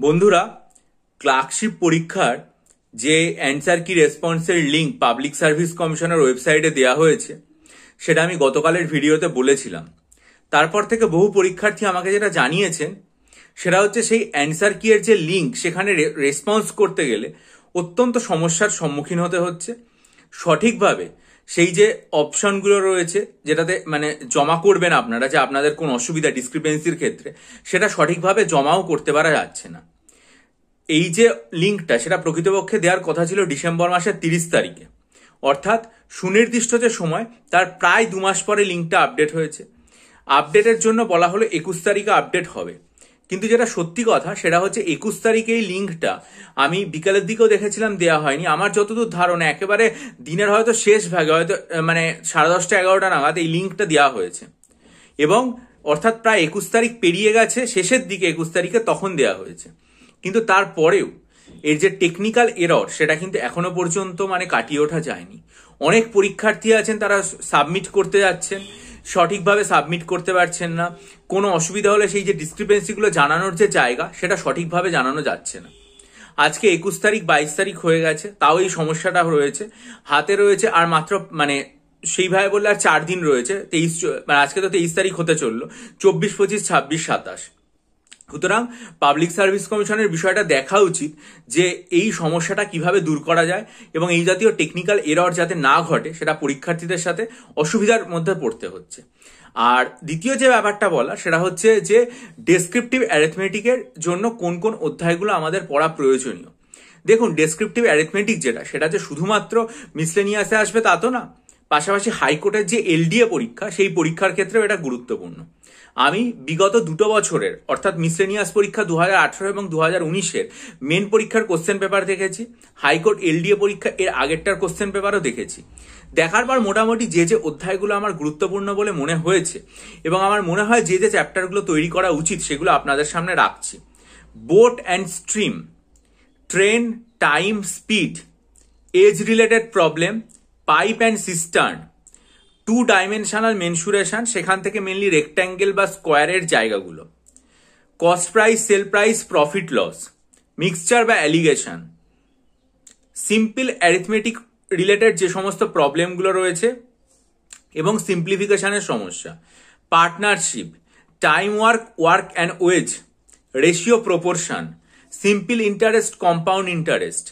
বন্ধুরা, ক্লার্কশিপ পরীক্ষার যে অ্যান্সার কি রেসপন্সের লিঙ্ক পাবলিক সার্ভিস কমিশনের ওয়েবসাইটে দেওয়া হয়েছে সেটা আমি গতকালের ভিডিওতে বলেছিলাম। তারপর থেকে বহু পরীক্ষার্থী আমাকে যেটা জানিয়েছেন সেটা হচ্ছে সেই অ্যান্সার কি এর যে লিঙ্ক সেখানে রেসপন্স করতে গেলে অত্যন্ত সমস্যার সম্মুখীন হতে হচ্ছে। সঠিকভাবে সেই যে অপশনগুলো রয়েছে যেটাতে জমা করবেন আপনারা, যে আপনাদের কোন অসুবিধা ডিসক্রিপেন্সির ক্ষেত্রে, সেটা সঠিকভাবে জমাও করতে পারা যাচ্ছে না। এই যে লিঙ্কটা সেটা প্রকৃতপক্ষে দেওয়ার কথা ছিল ডিসেম্বর মাসের 30 তারিখে, অর্থাৎ সুনির্দিষ্ট যে সময় তার প্রায় 2 মাস পরে লিঙ্কটা আপডেট হয়েছে। আপডেটের জন্য বলা হলো 21 তারিখে আপডেট হবে, কিন্তু যেটা সত্যি কথা সেটা হচ্ছে 21 তারিখে এই লিঙ্কটা আমি বিকালের দিকেও দেখেছিলাম দেওয়া হয়নি। আমার যতদূর ধারণা একেবারে দিনের হয়তো শেষ ভাগে, হয়তো 10:30 11টা নাগাদ এই লিঙ্কটা দেওয়া হয়েছে, এবং অর্থাৎ প্রায় 21 তারিখ পেরিয়ে গেছে, শেষের দিকে 21 তারিখে তখন দেওয়া হয়েছে। কিন্তু তারপরেও এর যে টেকনিক্যাল এরর সেটা কিন্তু এখনো পর্যন্ত কাটিয়ে ওঠা যায়নি। অনেক পরীক্ষার্থী আছেন তারা সাবমিট করতে যাচ্ছেন, সঠিকভাবে সাবমিট করতে পারছেন না। কোনো অসুবিধা হলে সেই যে ডিসক্রিপেন্সিগুলো জানানোর যে জায়গা সেটা সঠিকভাবে জানানো যাচ্ছে না। আজকে 21 তারিখ 22 তারিখ হয়ে গেছে, তাও এই সমস্যাটা রয়েছে, হাতে রয়েছে। আর মাত্র সেইভাবে বললে আর 4 দিন রয়েছে। আজকে তো 23 তারিখ হতে চললো, 24 25 26 27। সুতরাং পাবলিক সার্ভিস কমিশনের বিষয়টা দেখা উচিত যে এই সমস্যাটা কিভাবে দূর করা যায়, এবং এই জাতীয় টেকনিক্যাল এরর যাতে না ঘটে সেটা পরীক্ষার্থীদের সাথে অসুবিধার মধ্যে পড়তে হচ্ছে। আর দ্বিতীয় যে ব্যাপারটা বলা সেটা হচ্ছে যে ডেসক্রিপটিভ অ্যারিথমেটিকের জন্য কোন কোন অধ্যায়গুলো আমাদের পড়া প্রয়োজনীয়। দেখুন, ডেসক্রিপটিভ অ্যারিথমেটিক যেটা যে শুধুমাত্র মিসলেনিয়াসে আসবে তা তো না, পাশাপাশি হাইকোর্টের যে এলডিএ পরীক্ষা সেই পরীক্ষার ক্ষেত্রেও এটা গুরুত্বপূর্ণ। আমি বিগত 2 বছরের অর্থাৎ মিসলেনিয়াস পরীক্ষা 2018 এবং 2019-এর মেন পরীক্ষার কোশ্চেন পেপার দেখেছি, হাইকোর্ট এলডিএ পরীক্ষা এর আগেরটার কোশ্চেন পেপারও দেখেছি। দেখার পর মোটামুটি যে যে অধ্যায়গুলো আমার গুরুত্বপূর্ণ বলে মনে হয়েছে এবং আমার মনে হয় যে যে চ্যাপ্টারগুলো তৈরি করা উচিত সেগুলো আপনাদের সামনে রাখছি। Boat and stream, train, time, speed, age related problem, pipe and cistern, 2 dimensional mensuration, সেখান থেকে মেনলি রেক্ট্যাঙ্গেল বা স্কোয়ারের জায়গাগুলো, cost price, sell price, profit loss, mixture বা অ্যালিগেশন, সিম্পল অ্যারিথমেটিক রিলেটেড যে সমস্ত প্রবলেমগুলো রয়েছে এবং সিম্পলিফিকেশনের সমস্যা, partnership, time work, work and wages, ratio proportion, simple interest, compound interest,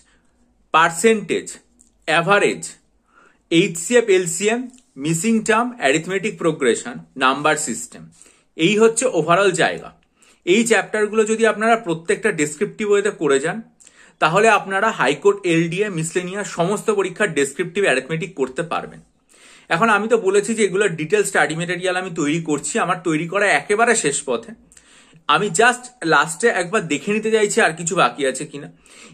percentage, average, HCF, LCM, missing term, arithmetic progression, number system. এই হচ্ছে ওভারঅল জায়গা। এই চ্যাপ্টারগুলো যদি আপনারা প্রত্যেকটা ডেসক্রিপটিভ ওয়েতে করে যান তাহলে আপনারা হাইকোর্ট, এলডিএ, মিসলেনিয়াস সমস্ত পরীক্ষার ডেসক্রিপটিভ অ্যারিথমেটিক করতে পারবেন। এখন আমি তো বলেছি যে এগুলোর ডিটেল স্টাডি মেটেরিয়াল আমি তৈরি করছি, আমার তৈরি করা একেবারে শেষ পথে। আমি জাস্ট লাস্টে একবার দেখে নিতে চাইছি আর কিছু বাকি আছে কিনা,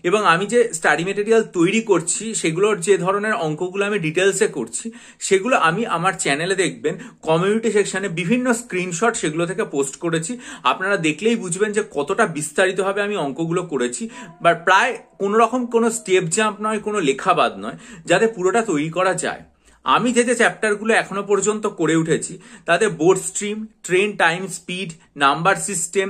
এবং আমি যে স্টাডি মেটেরিয়াল তৈরি করছি সেগুলোর যে ধরনের অঙ্কগুলো আমি ডিটেলসে করছি সেগুলো আমি আমার চ্যানেলে দেখবেন কমিউনিটি সেকশনে বিভিন্ন স্ক্রিনশট সেগুলো থেকে পোস্ট করেছি। আপনারা দেখলেই বুঝবেন যে কতটা বিস্তারিতভাবে আমি অঙ্কগুলো করেছি, বা প্রায় কোনো রকম কোনো স্টেপ জাম্প নয়, কোনো লেখাবাদ নয়, যাতে পুরোটা তৈরি করা যায়। আমি যে যে চ্যাপ্টারগুলো এখনো পর্যন্ত করে উঠেছি তাতে board stream, train, time, speed, number system,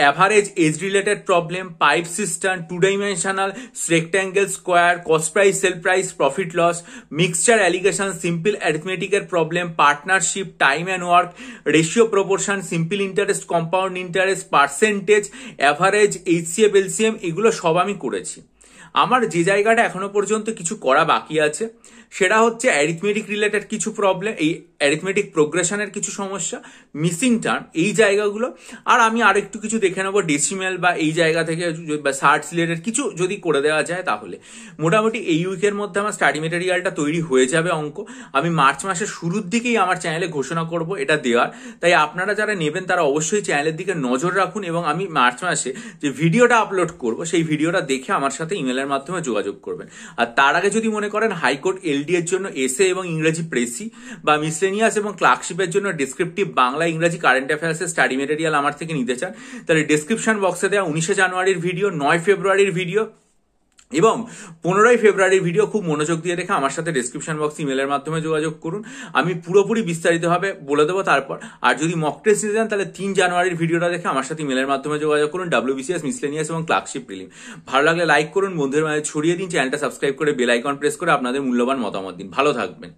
average, age related problem, pipe system, 2 dimensional, rectangle, square, cost price, sell price, profit loss, mixture, alligation, simple অ্যারিথমেটিকের problem, partnership, time and work, ratio proportion, simple interest, compound interest, percentage, average, HCF, LCM, এগুলো সব আমি করেছি। আমার যে জায়গাটা এখনো পর্যন্ত কিছু করা বাকি আছে সেটা হচ্ছে অ্যারিথমেটিক রিলেটেড কিছু প্রবলেম, এই অ্যারিথমেটিক প্রোগ্রেশনের কিছু সমস্যা, মিসিং টার্ম, এই জায়গাগুলো। আর আমি আর একটু কিছু দেখে নেবো ডেসিমেল বা এই জায়গা থেকে বা সার্চ রিলেটেড কিছু যদি করে দেওয়া যায় তাহলে মোটামুটি এই উইকের মধ্যে আমার স্টাডি মেটেরিয়ালটা তৈরি হয়ে যাবে। অঙ্ক আমি মার্চ মাসের শুরুর দিকেই আমার চ্যানেলে ঘোষণা করব এটা দেওয়ার, তাই আপনারা যারা নেবেন তারা অবশ্যই চ্যানেলের দিকে নজর রাখুন, এবং আমি মার্চ মাসে যে ভিডিওটা আপলোড করব সেই ভিডিওটা দেখে আমার সাথে ইমেলের মাধ্যমে যোগাযোগ করবেন। আর তার আগে যদি মনে করেন হাইকোর্ট, এলডি এর জন্য এসএ এবং ইংরেজি প্রেসি, বা মিসলেনিয়াস এবং ক্লার্কশিপের জন্য ডেসক্রিপটিভ বাংলা, ইংরেজি, কারেন্ট অ্যাফেয়ার্সের স্টাডি মেটেরিয়াল আমার থেকে নিতে চান তাহলে ডেসক্রিপশন বক্সে দেওয়া 19শে জানুয়ারির ভিডিও, 9 ফেব্রুয়ারির ভিডিও এবং 15ই ফেব্রুয়ারির ভিডিও খুব মনোযোগ দিয়ে দেখে আমার সাথে ডেসক্রিপশন বক্স ইমেলের মাধ্যমে যোগাযোগ করুন, আমি পুরোপুরি বিস্তারিতভাবে বলে দেবো তারপর। আর যদি মক টেস্ট নিতে চান তাহলে 3 জানুয়ারির ভিডিওটা দেখে আমার সাথে ইমেলের মাধ্যমে যোগাযোগ করুন, WBCS, মিসলেনিয়াস এবং ক্লার্কশিপ প্রিলিম। ভালো লাগলে লাইক করুন, বন্ধুদের মাঝে ছড়িয়ে দিন, চ্যানেলটা সাবস্ক্রাইব করে বেল আইকন প্রেস করে আপনাদের মূল্যবান মতামত দিন। ভালো থাকবেন।